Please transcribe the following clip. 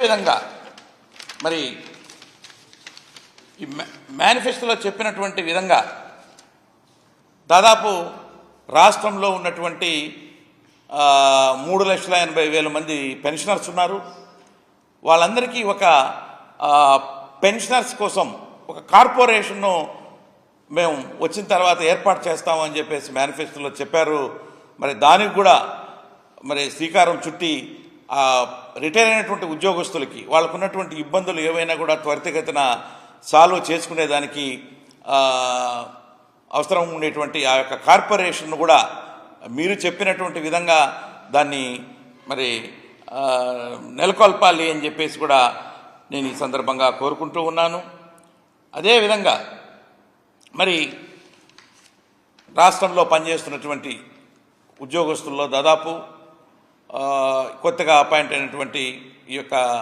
విధంగా మరి ఈ మేనిఫెస్టోలో చెప్పినటువంటి విధంగా దాదాపు రాష్ట్రంలో ఉన్నటువంటి 3,80,000 మంది పెన్షనర్స్ ఉన్నారు. వాళ్ళందరికీ ఒక పెన్షనర్స్ కోసం ఒక కార్పొరేషన్ను మేము వచ్చిన తర్వాత ఏర్పాటు చేస్తామని చెప్పేసి మేనిఫెస్టోలో చెప్పారు. మరి దానికి కూడా మరి శ్రీకారం చుట్టి రిటైర్ అయినటువంటి ఉద్యోగస్తులకి వాళ్ళకున్నటువంటి ఇబ్బందులు ఏవైనా కూడా త్వరితగతిన సాల్వ్ చేసుకునేదానికి అవసరం ఉండేటువంటి ఆ యొక్క కార్పొరేషన్ను కూడా మీరు చెప్పినటువంటి విధంగా దాన్ని మరి నెలకొల్పాలి అని చెప్పేసి కూడా నేను ఈ సందర్భంగా కోరుకుంటూ ఉన్నాను. అదేవిధంగా మరి రాష్ట్రంలో పనిచేస్తున్నటువంటి ఉద్యోగస్తుల్లో దాదాపు కొత్తగా అపాయింట్ అయినటువంటి ఈ యొక్క